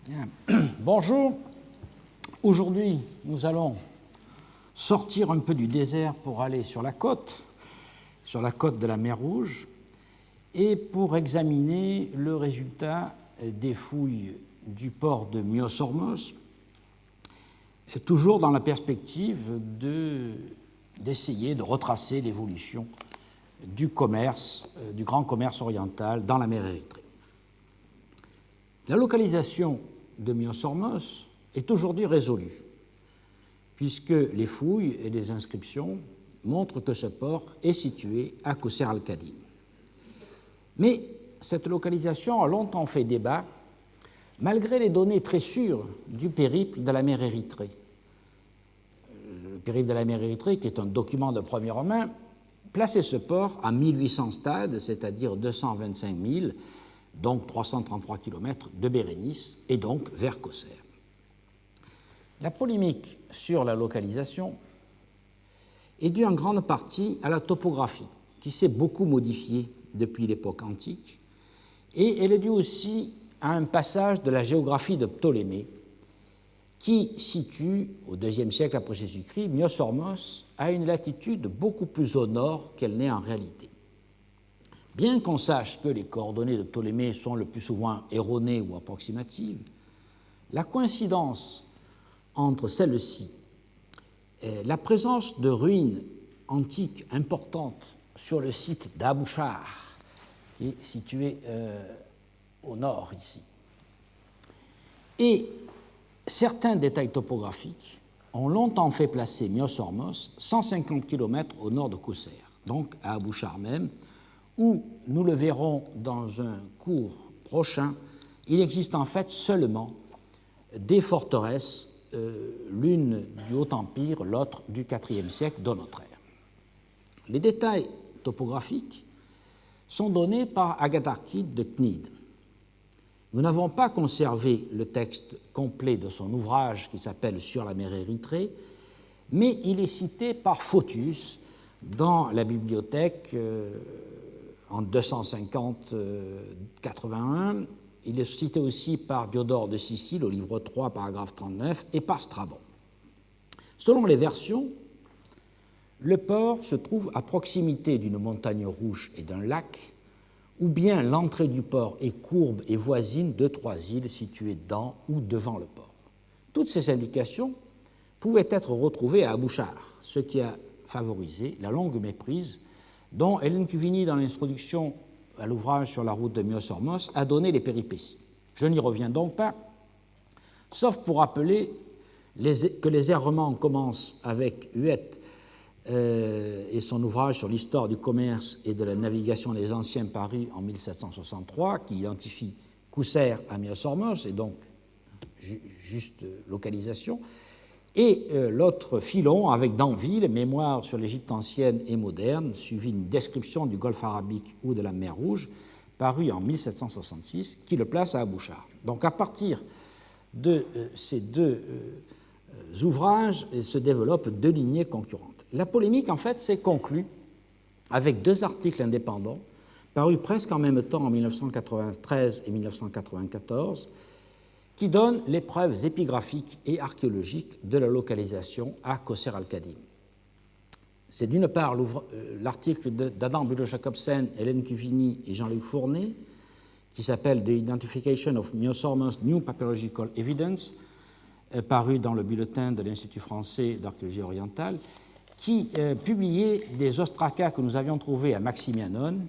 Bien. Bonjour. Aujourd'hui, nous allons sortir un peu du désert pour aller sur la côte de la mer Rouge, et pour examiner le résultat des fouilles du port de Myos-Hormos, toujours dans la perspective d'essayer de retracer l'évolution du commerce, du grand commerce oriental dans la mer Érythrée. La localisation de Myos-Hormos est aujourd'hui résolue, puisque les fouilles et les inscriptions montrent que ce port est situé à Qusr al-Qadim. Mais cette localisation a longtemps fait débat, malgré les données très sûres du périple de la mer Érythrée. Le périple de la mer Érythrée, qui est un document de première main, plaçait ce port à 1800 stades, c'est-à-dire 225 000, donc 333 km de Bérénice, et donc vers Qusr. La polémique sur la localisation est due en grande partie à la topographie, qui s'est beaucoup modifiée depuis l'époque antique, et elle est due aussi à un passage de la géographie de Ptolémée, qui situe, au IIe siècle après Jésus-Christ, Myos-Hormos à une latitude beaucoup plus au nord qu'elle n'est en réalité. Bien qu'on sache que les coordonnées de Ptolémée sont le plus souvent erronées ou approximatives, la coïncidence entre celles-ci, la présence de ruines antiques importantes sur le site d'Abouchar, qui est situé au nord ici, et certains détails topographiques ont longtemps fait placer Myos-Hormos 150 km au nord de Qusr, donc à Abouchar même, où, nous le verrons dans un cours prochain, il existe en fait seulement des forteresses, l'une du Haut Empire, l'autre du IVe siècle de notre ère. Les détails topographiques sont donnés par Agatharchide de Cnide. Nous n'avons pas conservé le texte complet de son ouvrage qui s'appelle « Sur la mer Érythrée », mais il est cité par Photius dans la bibliothèque en 250-81. Il est cité aussi par Diodore de Sicile au livre 3, paragraphe 39, et par Strabon. Selon les versions, le port se trouve à proximité d'une montagne rouge et d'un lac, ou bien l'entrée du port est courbe et voisine de 3 îles situées dans ou devant le port. Toutes ces indications pouvaient être retrouvées à Abouchar, ce qui a favorisé la longue méprise dont Hélène Cuvigny, dans l'introduction à l'ouvrage sur la route de Myos-Hormos, a donné les péripéties. Je n'y reviens donc pas, sauf pour rappeler que les errements commencent avec Huette et son ouvrage sur l'histoire du commerce et de la navigation des anciens paru en 1763, qui identifie Qusr à Myos-Hormos, et donc juste localisation, et l'autre filon avec Danville, Mémoire sur l'Égypte ancienne et moderne, suivi d'une description du golfe arabique ou de la mer Rouge, paru en 1766, qui le place à Abouchar. Donc à partir de ces deux ouvrages se développent deux lignées concurrentes. La polémique, en fait, s'est conclue avec deux articles indépendants, parus presque en même temps en 1993 et 1994, qui donnent les preuves épigraphiques et archéologiques de la localisation à Qusr al-Qadim. C'est d'une part l'article d'Adam Bulow-Jacobsen, Hélène Cuvigny et Jean-Luc Fournet, qui s'appelle « The Identification of Myos-Hormos New Papyrological Evidence », paru dans le bulletin de l'Institut français d'archéologie orientale, qui publiait des ostracas que nous avions trouvés à Maximianon,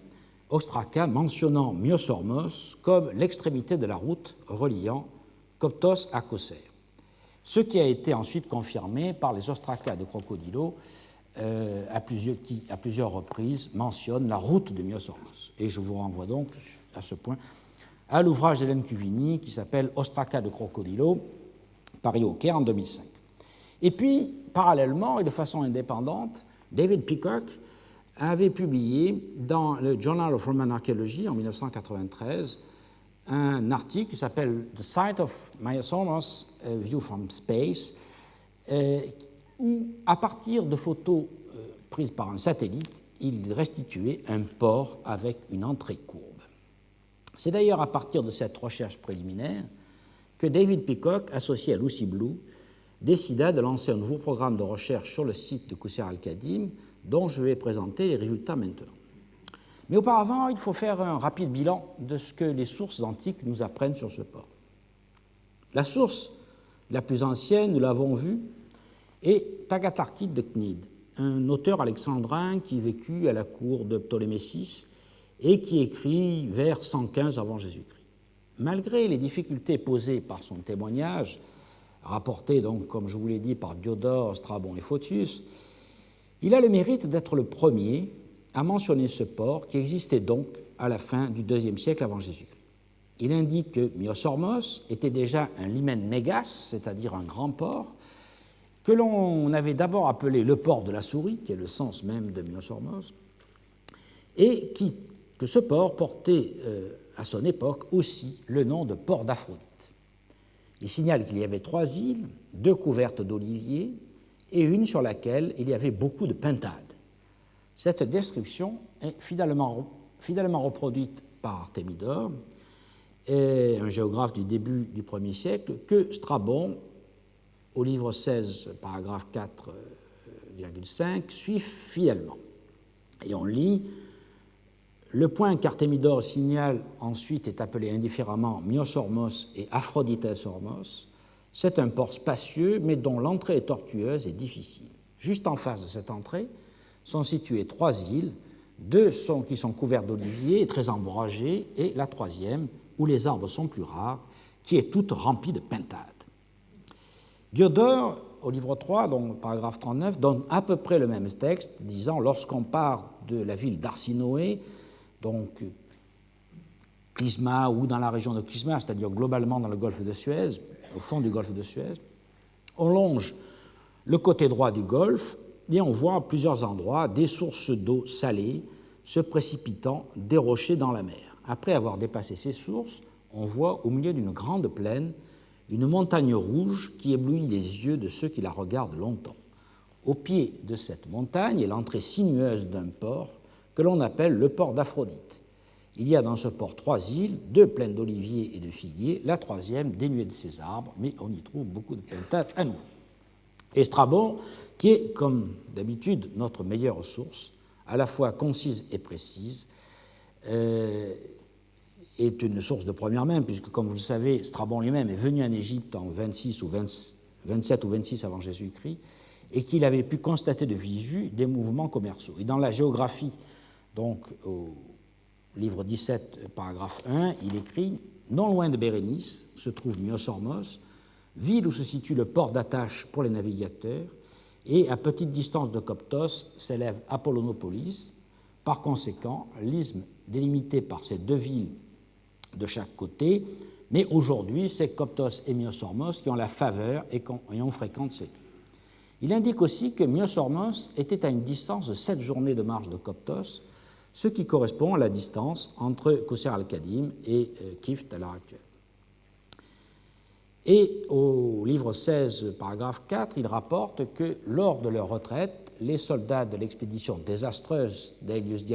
ostracas mentionnant Myos-Hormos comme l'extrémité de la route reliant Coptos à Qusr, ce qui a été ensuite confirmé par les ostracas de Crocodilo qui, à plusieurs reprises, mentionnent la route de Myos-Hormos. Et je vous renvoie donc à ce point à l'ouvrage d'Hélène Cuvigny qui s'appelle « Ostracas de Crocodilo », paru au Caire en 2005. Et puis, parallèlement et de façon indépendante, David Peacock avait publié dans le Journal of Roman Archaeology en 1993 un article qui s'appelle « The Site of Myos-Hormos, View from Space », où, à partir de photos prises par un satellite, il restituait un port avec une entrée courbe. C'est d'ailleurs à partir de cette recherche préliminaire que David Peacock, associé à Lucy Blue, décida de lancer un nouveau programme de recherche sur le site de Qusr al-Khadim, dont je vais présenter les résultats maintenant. Mais auparavant, il faut faire un rapide bilan de ce que les sources antiques nous apprennent sur ce port. La source la plus ancienne, nous l'avons vu, est Tagatarkide de Cnide, un auteur alexandrin qui vécut à la cour de Ptolémée VI et qui écrit vers 115 avant Jésus-Christ. Malgré les difficultés posées par son témoignage, rapporté donc, comme je vous l'ai dit, par Diodore, Strabon et Photius, il a le mérite d'être le premier à mentionner ce port qui existait donc à la fin du IIe siècle avant Jésus-Christ. Il indique que Myosormos était déjà un limen megas, c'est-à-dire un grand port, que l'on avait d'abord appelé le port de la souris, qui est le sens même de Myosormos, et que ce port portait à son époque aussi le nom de port d'Aphrodite. Il signale qu'il y avait 3 îles, 2 couvertes d'oliviers et une sur laquelle il y avait beaucoup de pintades. Cette description est fidèlement reproduite par Artémidore, un géographe du début du 1er siècle, que Strabon, au livre 16, paragraphe 4,5, suit fidèlement. Et on lit: le point qu'Artémidore signale ensuite est appelé indifféremment Myosormos et Aphroditesormos. C'est un port spacieux, mais dont l'entrée est tortueuse et difficile. Juste en face de cette entrée sont situées 3 îles, 2 qui sont couvertes d'oliviers et très ombragées, et la 3e, où les arbres sont plus rares, qui est toute remplie de pintades. Diodore, au livre 3, donc paragraphe 39, donne à peu près le même texte, disant: lorsqu'on part de la ville d'Arsinoé, donc Clysma ou dans la région de Clysma, c'est-à-dire globalement dans le golfe de Suez, au fond du golfe de Suez, on longe le côté droit du golfe et on voit à plusieurs endroits des sources d'eau salée se précipitant des rochers dans la mer. Après avoir dépassé ces sources, on voit au milieu d'une grande plaine une montagne rouge qui éblouit les yeux de ceux qui la regardent longtemps. Au pied de cette montagne est l'entrée sinueuse d'un port que l'on appelle le port d'Aphrodite. Il y a dans ce port 3 îles, 2 pleines d'oliviers et de figuiers, la 3e dénuée de ses arbres, mais on y trouve beaucoup de pintades à nouveau. Et Strabon, qui est, comme d'habitude, notre meilleure source, à la fois concise et précise, est une source de première main, puisque, comme vous le savez, Strabon lui-même est venu en Égypte en 27 ou 26 avant Jésus-Christ, et qu'il avait pu constater de visu des mouvements commerciaux. Et dans la géographie, donc au livre 17, paragraphe 1, il écrit: non loin de Bérénice se trouve Myosormos, ville où se situe le port d'attache pour les navigateurs, et à petite distance de Coptos s'élève Apollonopolis. Par conséquent, l'isthme délimité par ces 2 villes de chaque côté, mais aujourd'hui, c'est Coptos et Myosormos qui ont la faveur et on fréquente ces 2. Il indique aussi que Myosormos était à une distance de 7 journées de marche de Coptos, ce qui correspond à la distance entre Qusr al-Khadim et Kift à l'heure actuelle. Et au livre 16, paragraphe 4, il rapporte que lors de leur retraite, les soldats de l'expédition désastreuse qu'Aelius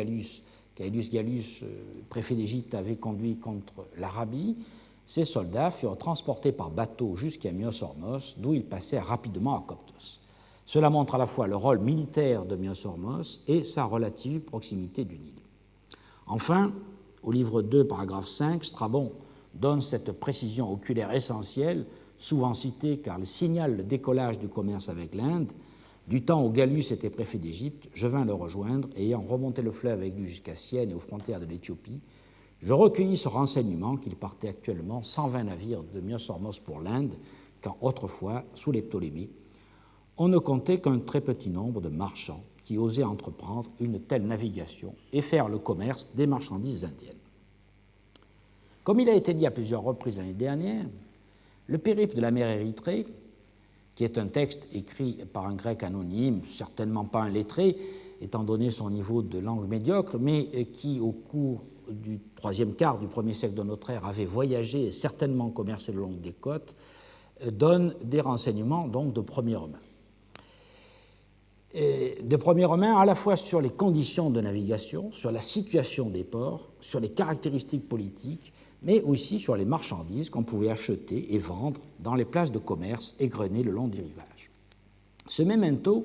Gallus, préfet d'Égypte, avait conduit contre l'Arabie, ces soldats furent transportés par bateau jusqu'à Myosormos, d'où ils passèrent rapidement à Coptos. Cela montre à la fois le rôle militaire de Myosormos et sa relative proximité du Nil. Enfin, au livre 2, paragraphe 5, Strabon donne cette précision oculaire essentielle, souvent citée car elle signale le décollage du commerce avec l'Inde. Du temps où Gallus était préfet d'Égypte, je vins le rejoindre, et ayant remonté le fleuve avec lui jusqu'à Syène et aux frontières de l'Éthiopie, je recueillis ce renseignement qu'il partait actuellement 120 navires de Myosormos pour l'Inde, quand autrefois, sous les Ptolémées, on ne comptait qu'un très petit nombre de marchands qui osaient entreprendre une telle navigation et faire le commerce des marchandises indiennes. Comme il a été dit à plusieurs reprises l'année dernière, le périple de la mer Érythrée, qui est un texte écrit par un grec anonyme, certainement pas un lettré, étant donné son niveau de langue médiocre, mais qui, au cours du 3e quart du 1er siècle de notre ère, avait voyagé et certainement commercé le long des côtes, donne des renseignements donc de première main. De première main à la fois sur les conditions de navigation, sur la situation des ports, sur les caractéristiques politiques, mais aussi sur les marchandises qu'on pouvait acheter et vendre dans les places de commerce égrenées le long du rivage. Ce memento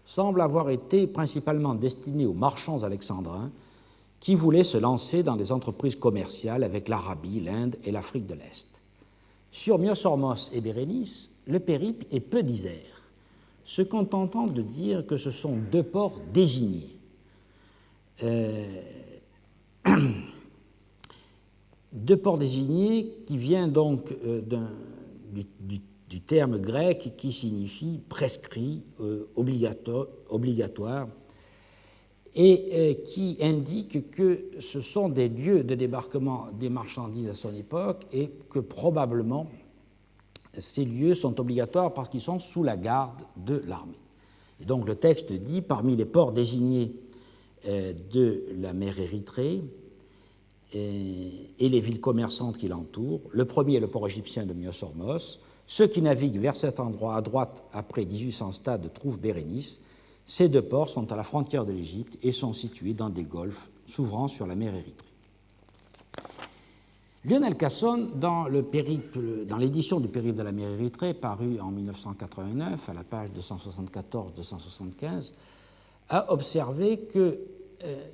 semble avoir été principalement destiné aux marchands alexandrins qui voulaient se lancer dans des entreprises commerciales avec l'Arabie, l'Inde et l'Afrique de l'Est. Sur Myosormos et Bérénice, le périple est peu disert, se contentant de dire que ce sont deux ports désignés. Deux ports désignés qui vient donc du terme grec qui signifie prescrit, obligatoire, et qui indique que ce sont des lieux de débarquement des marchandises à son époque et que probablement ces lieux sont obligatoires parce qu'ils sont sous la garde de l'armée. Et donc le texte dit, parmi les ports désignés de la mer Érythrée et les villes commerçantes qui l'entourent, le premier est le port égyptien de Myosormos. Ceux qui naviguent vers cet endroit à droite après 1800 stades trouvent Bérénice. Ces deux ports sont à la frontière de l'Égypte et sont situés dans des golfes s'ouvrant sur la mer Érythrée. Lionel Casson, dans l'édition du Périple de la mer Érythrée, parue en 1989, à la page 274-275, a observé que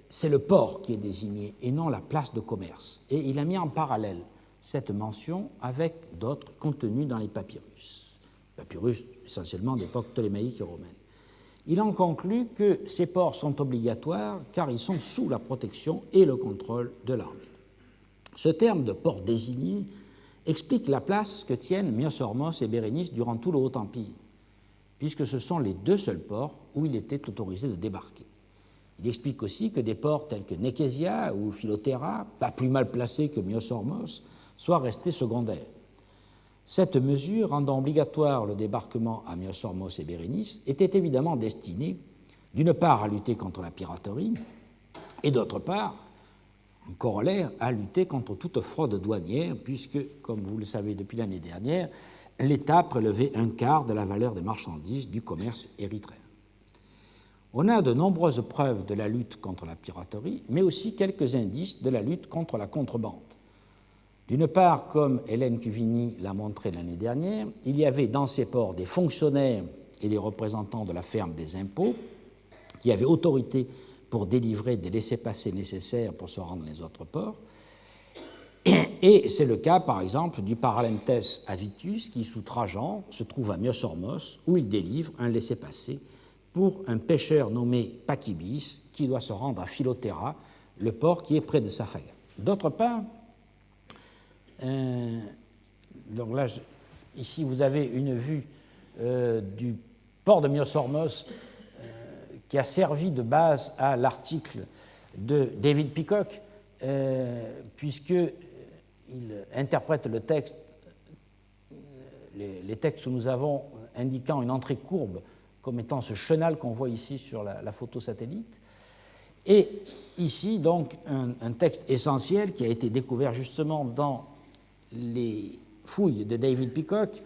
c'est le port qui est désigné et non la place de commerce. Et il a mis en parallèle cette mention avec d'autres contenus dans les papyrus essentiellement d'époque ptolémaïque et romaine. Il en conclut que ces ports sont obligatoires car ils sont sous la protection et le contrôle de l'armée. Ce terme de port désigné explique la place que tiennent Myosormos et Bérénice durant tout le Haut-Empire, puisque ce sont les deux seuls ports où il était autorisé de débarquer. Il explique aussi que des ports tels que Nékésia ou Philothéra, pas plus mal placés que Myosormos, soient restés secondaires. Cette mesure, rendant obligatoire le débarquement à Myosormos et Bérénice, était évidemment destinée, d'une part, à lutter contre la piraterie, et d'autre part, en corollaire, à lutter contre toute fraude douanière, puisque, comme vous le savez depuis l'année dernière, l'État prélevait un quart de la valeur des marchandises du commerce érythréen. On a de nombreuses preuves de la lutte contre la piraterie, mais aussi quelques indices de la lutte contre la contrebande. D'une part, comme Hélène Cuvigny l'a montré l'année dernière, il y avait dans ces ports des fonctionnaires et des représentants de la ferme des impôts qui avaient autorité pour délivrer des laissez-passer nécessaires pour se rendre dans les autres ports. Et c'est le cas, par exemple, du Paralentes Avitus qui, sous Trajan, se trouve à Myosormos, où il délivre un laissez-passer pour un pêcheur nommé Pachybis qui doit se rendre à Philothéra, le port qui est près de Saphaga. D'autre part, donc là, ici vous avez une vue du port de Myosormos qui a servi de base à l'article de David Peacock, puisqu'il interprète le texte, les textes que nous avons indiquant une entrée courbe comme étant ce chenal qu'on voit ici sur la photo satellite. Et ici, donc, un texte essentiel qui a été découvert justement dans les fouilles de David Peacock,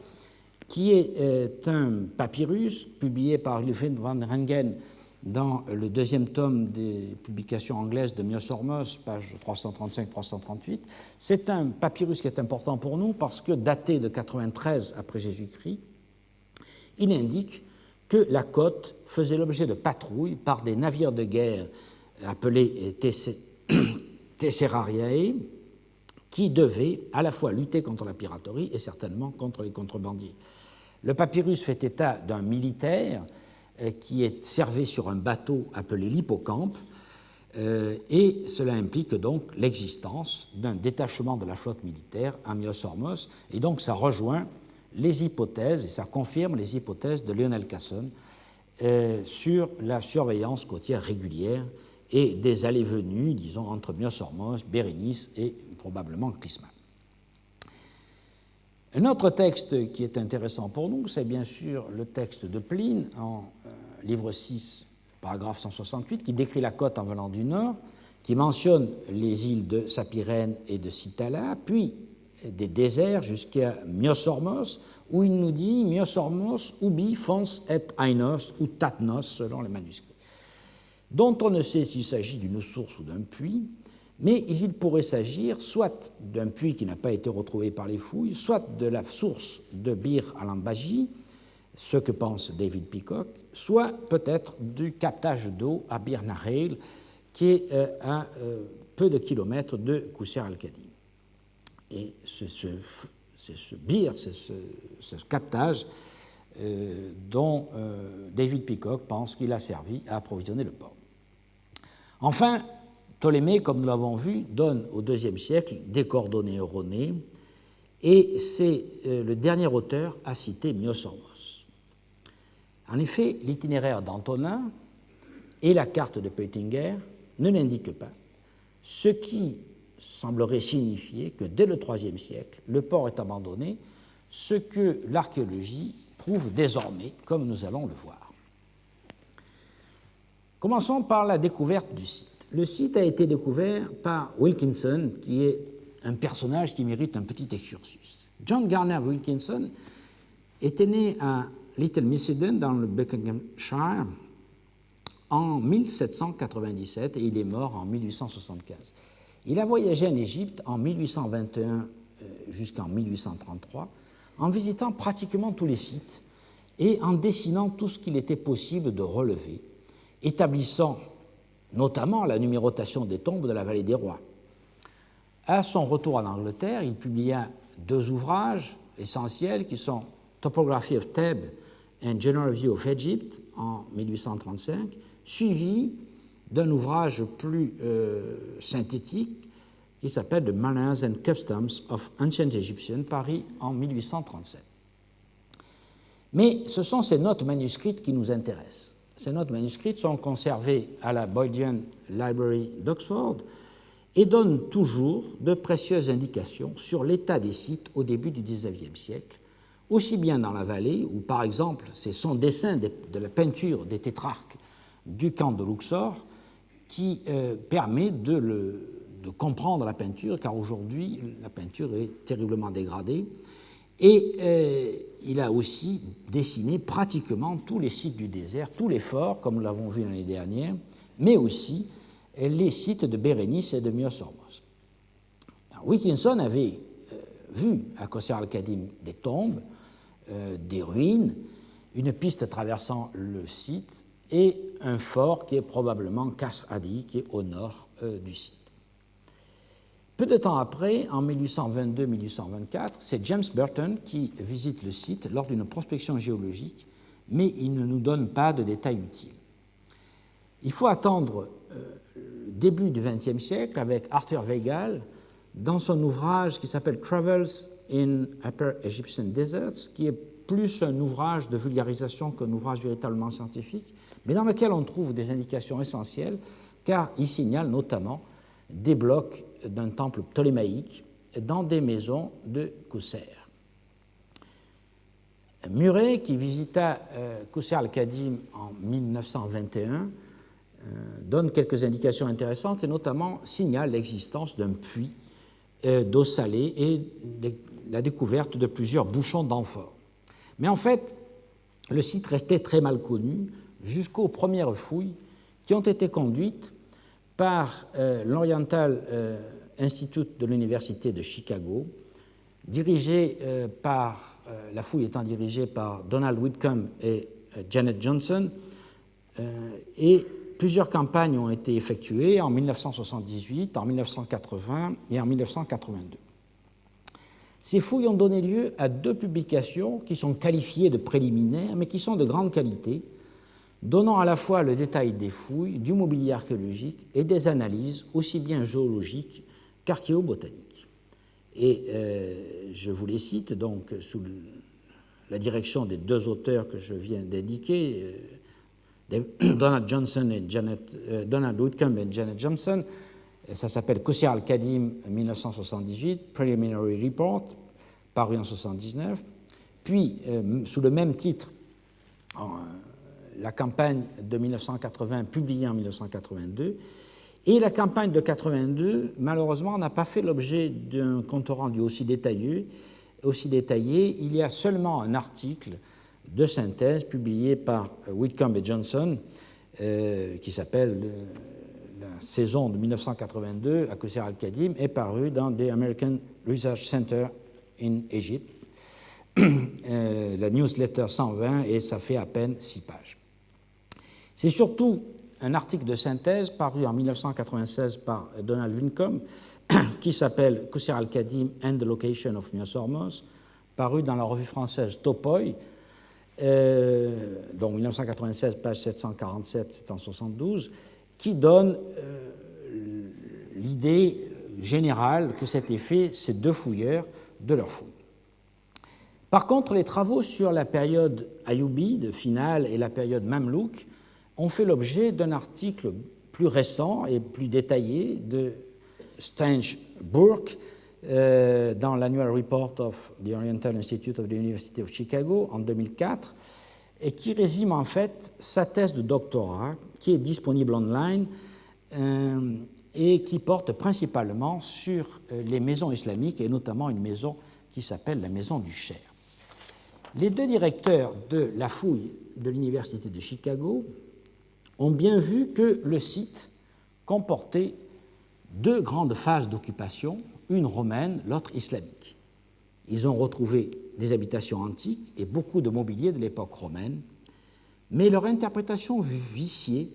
qui est un papyrus publié par Leuven van Rengen dans le deuxième tome des publications anglaises de Myosormos, page 335-338. C'est un papyrus qui est important pour nous parce que, daté de 93 après Jésus-Christ, il indique que la côte faisait l'objet de patrouilles par des navires de guerre appelés Tesserariae, qui devaient à la fois lutter contre la piraterie et certainement contre les contrebandiers. Le papyrus fait état d'un militaire qui est servi sur un bateau appelé l'Hippocampe, et cela implique donc l'existence d'un détachement de la flotte militaire à Myosormos, et donc ça rejoint les hypothèses, et ça confirme les hypothèses de Lionel Casson sur la surveillance côtière régulière et des allées-venues, disons, entre Myosormos, Bérénice et probablement Clysma. Un autre texte qui est intéressant pour nous, c'est bien sûr le texte de Pline, en livre 6, paragraphe 168, qui décrit la côte en venant du nord, qui mentionne les îles de Sapirène et de Cytala, puis des déserts jusqu'à Myosormos, où il nous dit Myosormos ubi fons et ainos ou tatnos, selon les manuscrits, dont on ne sait s'il s'agit d'une source ou d'un puits, Mais il pourrait s'agir soit d'un puits qui n'a pas été retrouvé par les fouilles, soit de la source de Bir al-Ambaji, ce que pense David Peacock, soit peut-être du captage d'eau à Bir Nahel, qui est à peu de kilomètres de Qusseir al-Qadim. Et ce Bir, ce captage dont David Peacock pense qu'il a servi à approvisionner le port. Enfin, Ptolémée, comme nous l'avons vu, donne au IIe siècle des coordonnées erronées, et c'est le dernier auteur à citer Myosormos. En effet, l'itinéraire d'Antonin et la carte de Peutinger ne l'indiquent pas, ce qui semblerait signifier que dès le IIIe siècle, le port est abandonné, ce que l'archéologie prouve désormais, comme nous allons le voir. Commençons par la découverte du site. Le site a été découvert par Wilkinson, qui est un personnage qui mérite un petit excursus. John Garner Wilkinson était né à Little Missenden, dans le Buckinghamshire, en 1797 et il est mort en 1875. Il a voyagé en Égypte en 1821 jusqu'en 1833 en visitant pratiquement tous les sites et en dessinant tout ce qu'il était possible de relever, établissant notamment la numérotation des tombes de la vallée des rois. À son retour en Angleterre, il publia 2 ouvrages essentiels qui sont Topography of Thebes and General View of Egypt en 1835, suivi d'un ouvrage plus synthétique qui s'appelle The Manners and Customs of Ancient Egyptian, paru en 1837. Mais ce sont ces notes manuscrites qui nous intéressent. Ces notes manuscrites sont conservées à la Bodleian Library d'Oxford et donnent toujours de précieuses indications sur l'état des sites au début du XIXe siècle, aussi bien dans la vallée, où par exemple c'est son dessin de la peinture des tétrarques du camp de Luxor qui permet de comprendre la peinture, car aujourd'hui la peinture est terriblement dégradée. Et il a aussi dessiné pratiquement tous les sites du désert, tous les forts, comme nous l'avons vu l'année dernière, mais aussi les sites de Bérénice et de Myosormos. Wilkinson avait vu à Qusseir al-Qadim des tombes, des ruines, une piste traversant le site et un fort qui est probablement Qasr Adi, qui est au nord du site. Peu de temps après, en 1822-1824, c'est James Burton qui visite le site lors d'une prospection géologique, mais il ne nous donne pas de détails utiles. Il faut attendre le début du XXe siècle avec Arthur Weigall dans son ouvrage qui s'appelle Travels in Upper Egyptian Deserts, qui est plus un ouvrage de vulgarisation qu'un ouvrage véritablement scientifique, mais dans lequel on trouve des indications essentielles, car il signale notamment des blocs d'un temple ptolémaïque dans des maisons de Qusseir. Murray, qui visita Qusseir al-Qadim en 1921, donne quelques indications intéressantes et notamment signale l'existence d'un puits d'eau salée et la découverte de plusieurs bouchons d'amphores. Mais en fait, le site restait très mal connu jusqu'aux premières fouilles qui ont été conduites par l'Oriental Institute de l'Université de Chicago, la fouille étant dirigée par Donald Whitcomb et Janet Johnson, et plusieurs campagnes ont été effectuées en 1978, en 1980 et en 1982. Ces fouilles ont donné lieu à 2 publications qui sont qualifiées de préliminaires, mais qui sont de grande qualité, donnant à la fois le détail des fouilles, du mobilier archéologique et des analyses aussi bien géologiques qu'archéobotaniques. Et je vous les cite donc sous la direction des 2 auteurs que je viens d'indiquer, Donald Whitcomb et Janet Johnson. Ça s'appelle Qusseir al-Qadim 1978, Preliminary Report, paru en 1979. Puis, sous le même titre, la campagne de 1980, publiée en 1982. Et la campagne de 82, malheureusement, n'a pas fait l'objet d'un compte rendu aussi détaillé. Il y a seulement un article de synthèse publié par Whitcomb et Johnson qui s'appelle la saison de 1982 à Qusseir al-Khadim est parue dans The American Research Center in Egypt, la newsletter 120, et ça fait à peine 6 pages. C'est surtout un article de synthèse paru en 1996 par Donald Wincombe qui s'appelle Qusseir al-Khadim and the Location of Myos-Hormos, paru dans la revue française Topoi, donc 1996, page 747-772, qui donne l'idée générale que s'étaient fait ces deux fouilleurs de leur fouille. Par contre, les travaux sur la période ayoubide finale et la période mamelouk ont fait l'objet d'un article plus récent et plus détaillé de Stange Burke dans l'Annual Report of the Oriental Institute of the University of Chicago en 2004, et qui résume en fait sa thèse de doctorat qui est disponible online et qui porte principalement sur les maisons islamiques et notamment une maison qui s'appelle la maison du Cher. Les deux directeurs de la fouille de l'Université de Chicago ont bien vu que le site comportait deux grandes phases d'occupation, une romaine, l'autre islamique. Ils ont retrouvé des habitations antiques et beaucoup de mobilier de l'époque romaine, mais leur interprétation viciée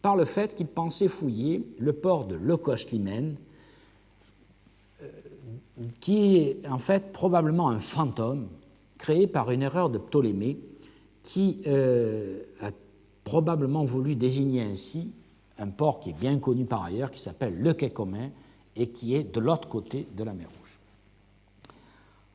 par le fait qu'ils pensaient fouiller le port de Lokos-Limen, qui est en fait probablement un fantôme créé par une erreur de Ptolémée qui a probablement voulu désigner ainsi un port qui est bien connu par ailleurs, qui s'appelle le Quai commun et qui est de l'autre côté de la mer Rouge.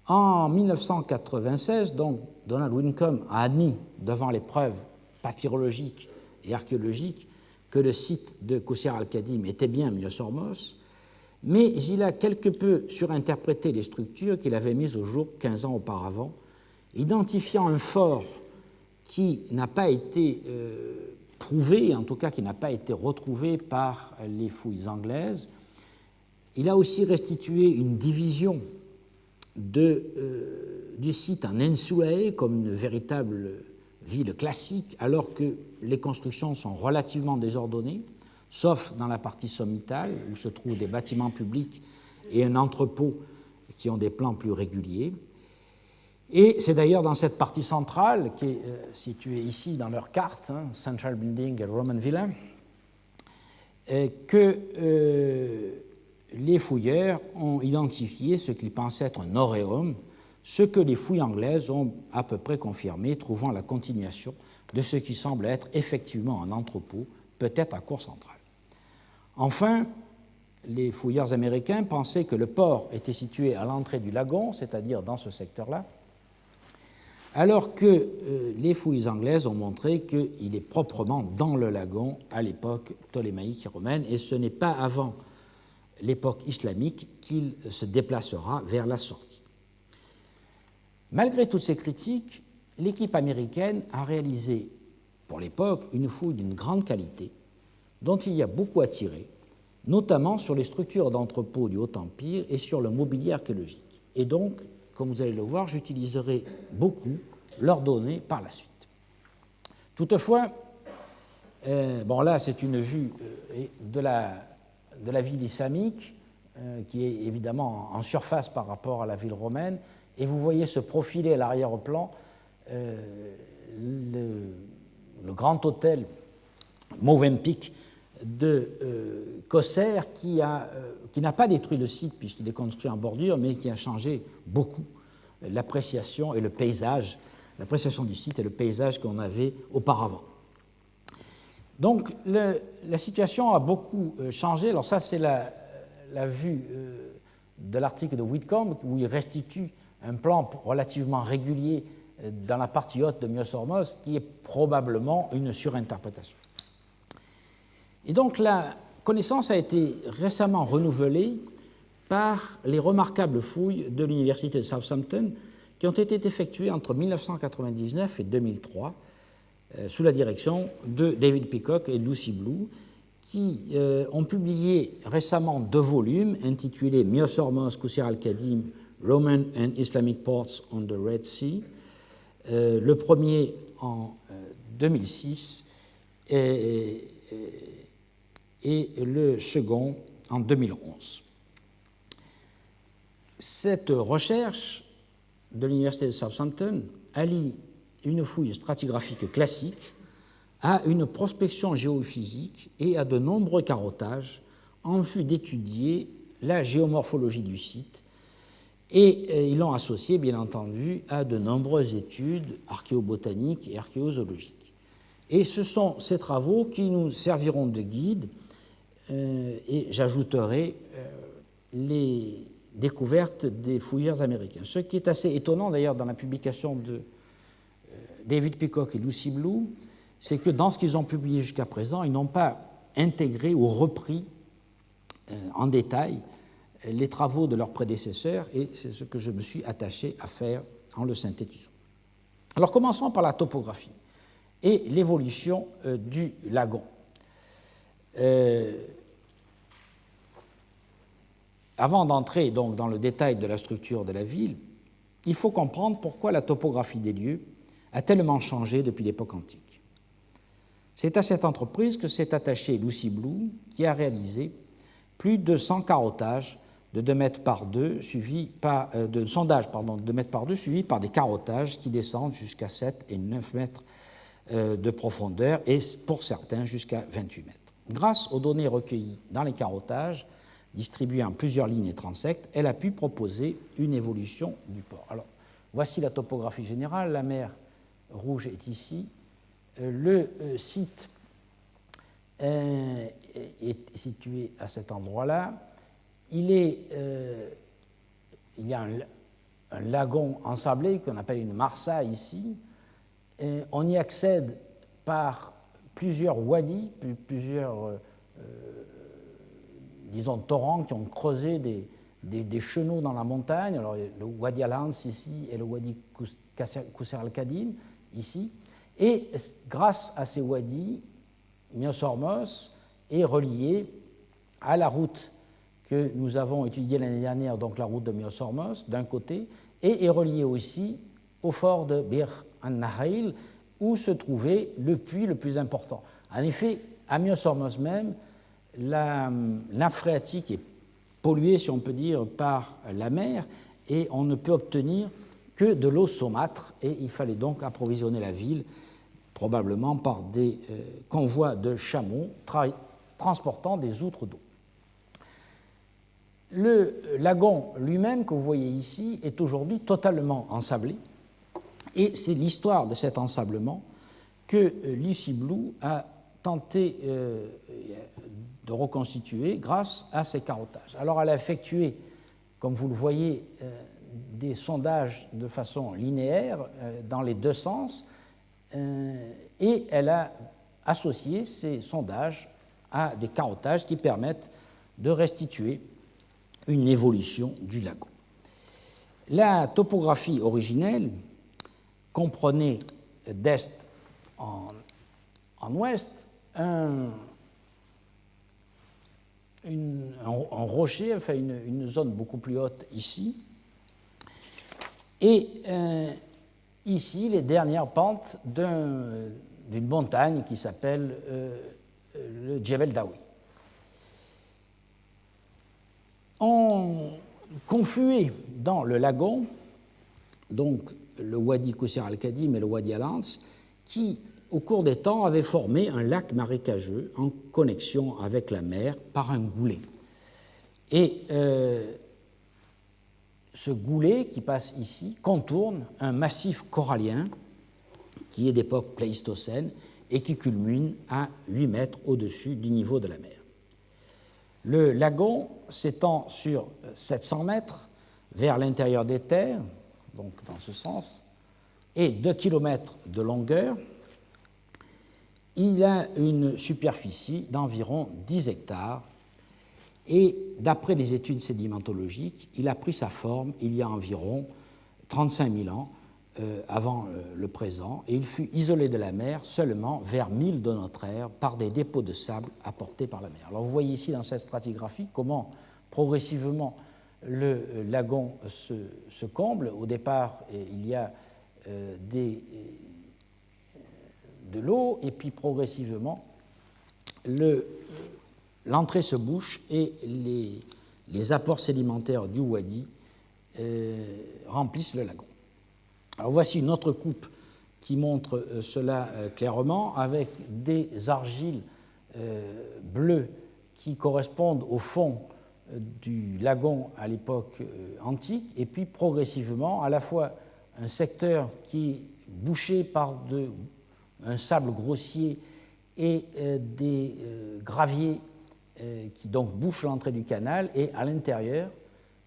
En 1996, donc, Donald Wincombe a admis devant les preuves papyrologiques et archéologiques que le site de Qusseir al-Khadim était bien Myos-Hormos, mais il a quelque peu surinterprété les structures qu'il avait mises au jour 15 ans auparavant, identifiant un fort qui n'a pas été prouvé, en tout cas qui n'a pas été retrouvé par les fouilles anglaises. Il a aussi restitué une division du site en Ensulae comme une véritable ville classique, alors que les constructions sont relativement désordonnées, sauf dans la partie sommitale, où se trouvent des bâtiments publics et un entrepôt qui ont des plans plus réguliers. Et c'est d'ailleurs dans cette partie centrale, qui est située ici dans leur carte, Central Building et Roman Villa, que les fouilleurs ont identifié ce qu'ils pensaient être un auréum, ce que les fouilles anglaises ont à peu près confirmé, trouvant la continuation de ce qui semble être effectivement un entrepôt, peut-être à cour centrale. Enfin, les fouilleurs américains pensaient que le port était situé à l'entrée du lagon, c'est-à-dire dans ce secteur-là, alors que les fouilles anglaises ont montré qu'il est proprement dans le lagon à l'époque ptolémaïque et romaine, et ce n'est pas avant l'époque islamique qu'il se déplacera vers la sortie. Malgré toutes ces critiques, l'équipe américaine a réalisé, pour l'époque, une fouille d'une grande qualité, dont il y a beaucoup à tirer, notamment sur les structures d'entrepôts du Haut-Empire et sur le mobilier archéologique. Et donc, comme vous allez le voir, j'utiliserai beaucoup leurs données par la suite. Toutefois, bon là c'est une vue de la ville islamique qui est évidemment en surface par rapport à la ville romaine, et vous voyez se profiler à l'arrière-plan le grand hôtel Movenpick de Qusseir qui n'a pas détruit le site puisqu'il est construit en bordure, mais qui a changé beaucoup l'appréciation et le paysage, l'appréciation du site et le paysage qu'on avait auparavant. Donc la situation a beaucoup changé. Alors ça, c'est la vue de l'article de Whitcomb où il restitue un plan relativement régulier dans la partie haute de Myos-Hormos qui est probablement une surinterprétation. Et donc la connaissance a été récemment renouvelée par les remarquables fouilles de l'université de Southampton qui ont été effectuées entre 1999 et 2003 sous la direction de David Peacock et Lucy Blue, qui ont publié récemment 2 volumes intitulés Myos-Hormos, Qusseir al-Khadim, Roman and Islamic Ports on the Red Sea, le premier en 2006 et et le second en 2011. Cette recherche de l'Université de Southampton allie une fouille stratigraphique classique à une prospection géophysique et à de nombreux carottages en vue d'étudier la géomorphologie du site, et ils l'ont associé, bien entendu, à de nombreuses études archéobotaniques et archéozoologiques. Et ce sont ces travaux qui nous serviront de guide, et j'ajouterai les découvertes des fouilleurs américains. Ce qui est assez étonnant, d'ailleurs, dans la publication de David Peacock et Lucy Blue, c'est que dans ce qu'ils ont publié jusqu'à présent, ils n'ont pas intégré ou repris en détail les travaux de leurs prédécesseurs, et c'est ce que je me suis attaché à faire en le synthétisant. Alors commençons par la topographie et l'évolution du lagon. Avant d'entrer donc dans le détail de la structure de la ville, il faut comprendre pourquoi la topographie des lieux a tellement changé depuis l'époque antique. C'est à cette entreprise que s'est attachée Lucy Blue, qui a réalisé plus de 100 carottages de 2 mètres par 2, suivis par, de sondages de 2 mètres par 2, suivis par des carottages qui descendent jusqu'à 7 et 9 mètres de profondeur, et pour certains jusqu'à 28 mètres. Grâce aux données recueillies dans les carottages, distribuées en plusieurs lignes transectes, elle a pu proposer une évolution du port. Alors, voici la topographie générale. La mer Rouge est ici. Le site est situé à cet endroit-là. Il y a un lagon ensablé qu'on appelle une marsa ici. On y accède par plusieurs wadis, plusieurs disons torrents qui ont creusé des chenaux dans la montagne. Alors le wadi al-Hans ici et le wadi Qusr al-Qadim ici. Et grâce à ces wadis, Myosormos est relié à la route que nous avons étudiée l'année dernière, donc la route de Myosormos d'un côté, et est relié aussi au fort de Bir an-Nahil, où se trouvait le puits le plus important. En effet, à Myosormos même, la nappe phréatique est polluée, si on peut dire, par la mer, et on ne peut obtenir que de l'eau saumâtre, et il fallait donc approvisionner la ville, probablement par des convois de chameaux transportant des outres d'eau. Le lagon lui-même, que vous voyez ici, est aujourd'hui totalement ensablé, et c'est l'histoire de cet ensablement que Lucy Blue a tenté de reconstituer grâce à ces carottages. Alors elle a effectué, comme vous le voyez, des sondages de façon linéaire dans les deux sens, et elle a associé ces sondages à des carottages qui permettent de restituer une évolution du lagon. La topographie originelle comprenait d'est en ouest un rocher, enfin une zone beaucoup plus haute ici, et ici les dernières pentes d'une montagne qui s'appelle le Djebel Daoui. On confluait dans le lagon donc le wadi Qusr al-Qadim et le wadi al-Hans, qui au cours des temps avaient formé un lac marécageux en connexion avec la mer par un goulet. Et ce goulet qui passe ici contourne un massif corallien qui est d'époque pléistocène et qui culmine à 8 mètres au-dessus du niveau de la mer. Le lagon s'étend sur 700 mètres vers l'intérieur des terres, donc dans ce sens, et 2 km de longueur. Il a une superficie d'environ 10 hectares et d'après les études sédimentologiques, il a pris sa forme il y a environ 35 000 ans avant le présent, et il fut isolé de la mer seulement vers 1000 de notre ère par des dépôts de sable apportés par la mer. Alors vous voyez ici dans cette stratigraphie comment progressivement le lagon se comble. Au départ, il y a de l'eau, et puis progressivement le l'entrée se bouche et les apports sédimentaires du Wadi remplissent le lagon. Alors voici une autre coupe qui montre cela clairement, avec des argiles bleues qui correspondent au fond du lagon à l'époque antique, et puis progressivement, à la fois un secteur qui est bouché par un sable grossier et des graviers qui donc bouchent l'entrée du canal, et à l'intérieur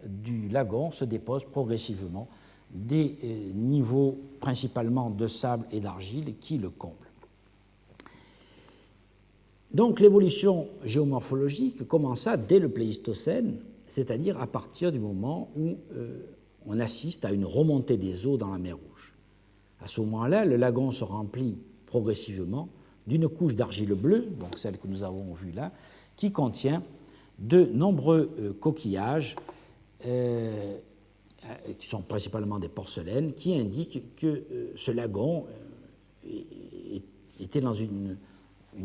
du lagon se déposent progressivement des niveaux principalement de sable et d'argile qui le comblent. Donc l'évolution géomorphologique commença dès le Pléistocène, c'est-à-dire à partir du moment où on assiste à une remontée des eaux dans la mer Rouge. À ce moment-là, le lagon se remplit progressivement d'une couche d'argile bleue, donc celle que nous avons vue là, qui contient de nombreux coquillages qui sont principalement des porcelaines, qui indiquent que ce lagon était dans une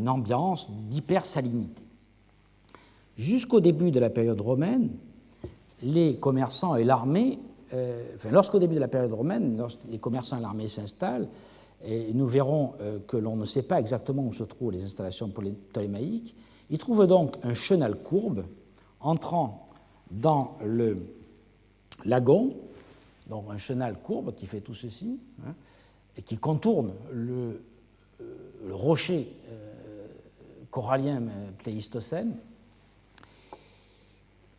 ambiance d'hypersalinité. Jusqu'au début de la période romaine, les commerçants et l'armée, lorsqu'au début de la période romaine, lorsque les commerçants et l'armée s'installent, et nous verrons que l'on ne sait pas exactement où se trouvent les installations ptolémaïques, ils trouvent donc un chenal courbe entrant dans le lagon, donc un chenal courbe qui fait tout ceci, et qui contourne le rocher corallien pléistocène,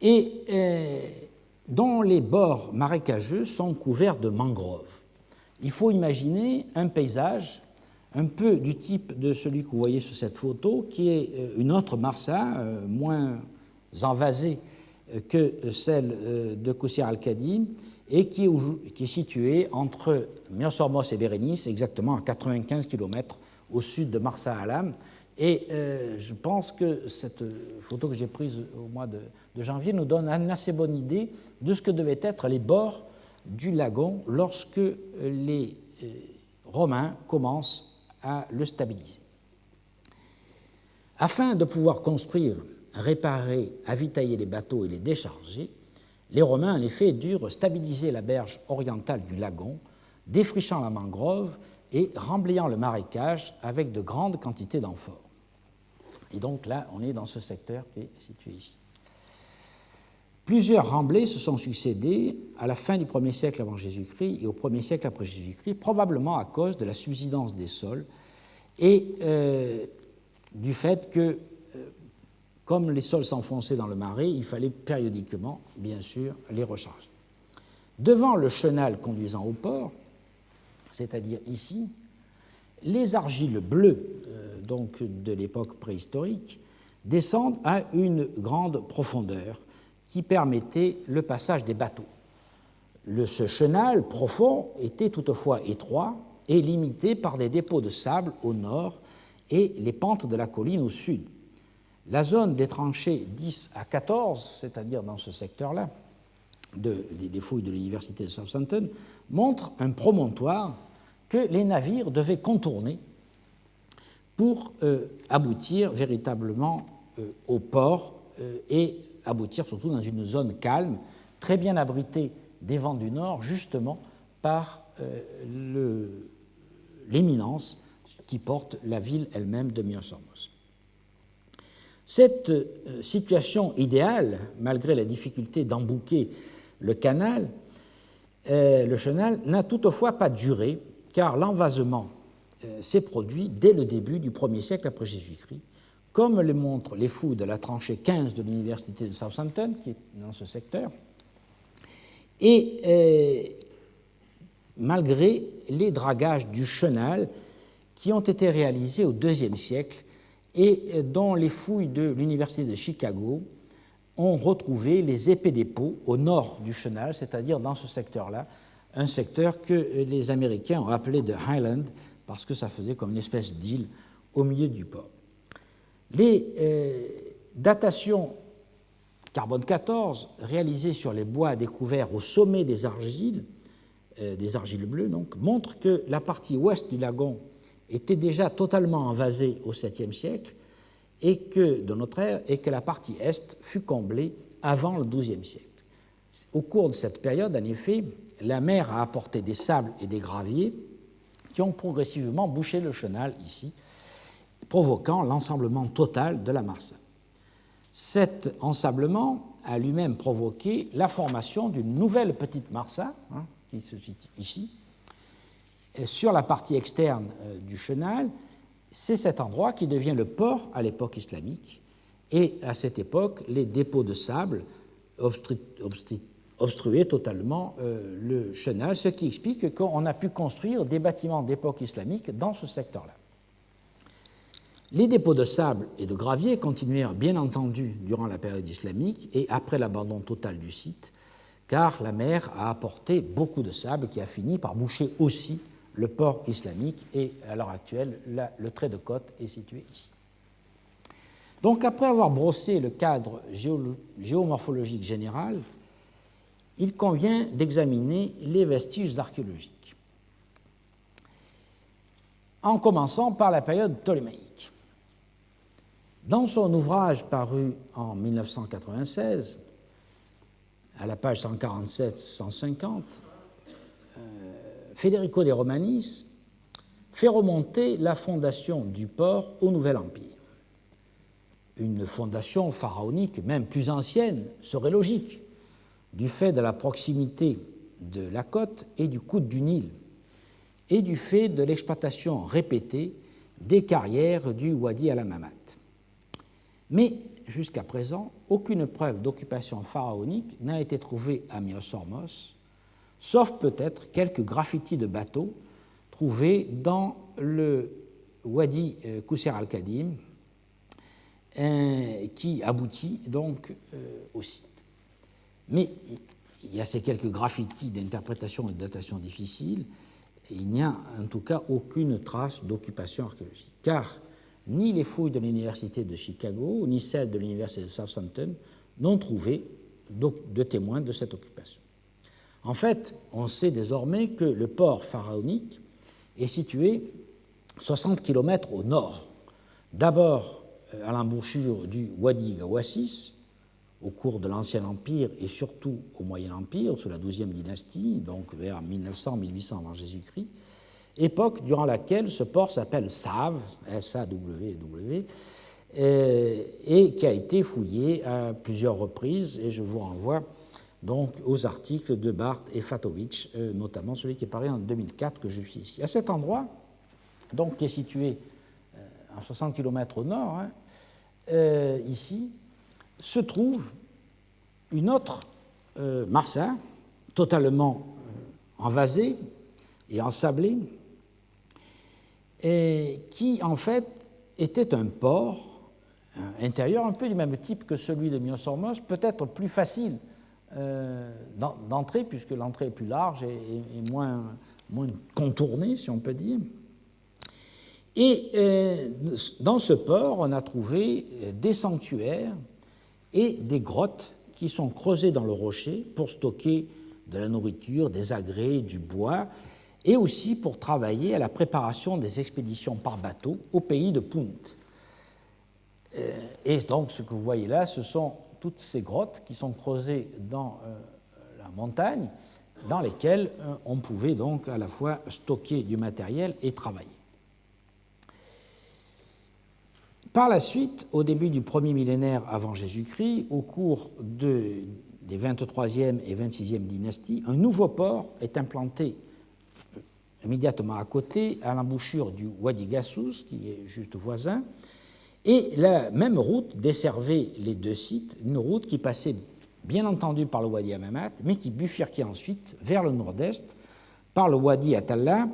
et dont les bords marécageux sont couverts de mangroves. Il faut imaginer un paysage un peu du type de celui que vous voyez sur cette photo, qui est une autre Marsa, moins envasée que celle de Qusseir al-Khadim, et qui est située entre Myosormos et Bérénice, exactement à 95 km au sud de Marsa Alam. Et je pense que cette photo que j'ai prise au mois de janvier nous donne une assez bonne idée de ce que devaient être les bords du lagon lorsque les Romains commencent à le stabiliser. Afin de pouvoir construire, réparer, avitailler les bateaux et les décharger, les Romains, en effet, durent stabiliser la berge orientale du lagon, défrichant la mangrove et remblayant le marécage avec de grandes quantités d'amphores. Et donc là, on est dans ce secteur qui est situé ici. Plusieurs remblais se sont succédés à la fin du 1er siècle avant Jésus-Christ et au 1er siècle après Jésus-Christ, probablement à cause de la subsidence des sols et du fait que, comme les sols s'enfonçaient dans le marais, il fallait périodiquement, bien sûr, les recharger. Devant le chenal conduisant au port, c'est-à-dire ici, les argiles bleues donc de l'époque préhistorique descendent à une grande profondeur qui permettait le passage des bateaux. Ce chenal profond était toutefois étroit et limité par des dépôts de sable au nord et les pentes de la colline au sud. La zone des tranchées 10 à 14, c'est-à-dire dans ce secteur-là, des fouilles de l'université de Southampton, montre un promontoire que les navires devaient contourner pour aboutir véritablement au port et aboutir surtout dans une zone calme, très bien abritée des vents du nord, justement par l'éminence qui porte la ville elle-même de Myosormos. Cette situation idéale, malgré la difficulté d'embouquer le chenal, n'a toutefois pas duré, car l'envasement s'est produit dès le début du 1er siècle après Jésus-Christ, comme le montrent les fouilles de la tranchée 15 de l'université de Southampton, qui est dans ce secteur, et malgré les dragages du chenal qui ont été réalisés au IIe siècle et dont les fouilles de l'université de Chicago ont retrouvé les épais dépôts au nord du chenal, c'est-à-dire dans ce secteur-là, un secteur que les Américains ont appelé de Highland parce que ça faisait comme une espèce d'île au milieu du port. Les datations carbone 14 réalisées sur les bois découverts au sommet des argiles bleues, donc, montrent que la partie ouest du lagon était déjà totalement envasée au 7e siècle de notre ère et que la partie est fut comblée avant le XIIe siècle. Au cours de cette période, en effet, la mer a apporté des sables et des graviers qui ont progressivement bouché le chenal ici, provoquant l'ensablement total de la Marsa. Cet ensablement a lui-même provoqué la formation d'une nouvelle petite Marsa, qui se situe ici. Et sur la partie externe du chenal, c'est cet endroit qui devient le port à l'époque islamique. Et à cette époque, les dépôts de sable obstruaient totalement le chenal, ce qui explique qu'on a pu construire des bâtiments d'époque islamique dans ce secteur-là. Les dépôts de sable et de gravier continuèrent bien entendu durant la période islamique et après l'abandon total du site, car la mer a apporté beaucoup de sable qui a fini par boucher aussi le port islamique et à l'heure actuelle, le trait de côte est situé ici. Donc après avoir brossé le cadre géomorphologique général, il convient d'examiner les vestiges archéologiques, en commençant par la période ptolémaïque. Dans son ouvrage paru en 1996, à la page 147-150, Federico de Romanis fait remonter la fondation du port au Nouvel Empire. Une fondation pharaonique, même plus ancienne, serait logique, du fait de la proximité de la côte et du coude du Nil, et du fait de l'exploitation répétée des carrières du Wadi al-Hammamat. Mais, jusqu'à présent, aucune preuve d'occupation pharaonique n'a été trouvée à Myosormos, sauf peut-être quelques graffitis de bateaux trouvés dans le Wadi Qusr al-Qadim, qui aboutit donc au site. Mais il y a ces quelques graffitis d'interprétation et de datation difficiles, et il n'y a en tout cas aucune trace d'occupation archéologique, car ni les fouilles de l'Université de Chicago, ni celles de l'Université de Southampton n'ont trouvé de témoins de cette occupation. En fait, on sait désormais que le port pharaonique est situé 60 km au nord, d'abord à l'embouchure du Wadi Gawassis, au cours de l'Ancien Empire et surtout au Moyen Empire, sous la XIIe dynastie, donc vers 1900-1800 avant Jésus-Christ, époque durant laquelle ce port s'appelle Sav, S-A-W-W, et qui a été fouillé à plusieurs reprises, et je vous renvoie donc aux articles de Barth et Fatovic, notamment celui qui est paru en 2004 que je suis ici. À cet endroit, donc, qui est situé à 60 km au nord, ici, se trouve une autre Marsa, totalement envasée et ensablée, et qui en fait était un port intérieur un peu du même type que celui de Myosormos, peut-être plus facile d'entrée, puisque l'entrée est plus large et moins contournée, si on peut dire. Et dans ce port, on a trouvé des sanctuaires et des grottes qui sont creusées dans le rocher pour stocker de la nourriture, des agrès, du bois, et aussi pour travailler à la préparation des expéditions par bateau au pays de Punt. Et donc ce que vous voyez là, ce sont toutes ces grottes qui sont creusées dans la montagne, dans lesquelles on pouvait donc à la fois stocker du matériel et travailler. Par la suite, au début du premier millénaire avant Jésus-Christ, au cours des 23e et 26e dynasties, un nouveau port est implanté immédiatement à côté, à l'embouchure du Wadi Gassous, qui est juste voisin, et la même route desservait les deux sites, une route qui passait bien entendu par le Wadi Hammamat, mais qui bifurquait ensuite vers le nord-est par le Wadi Atalla,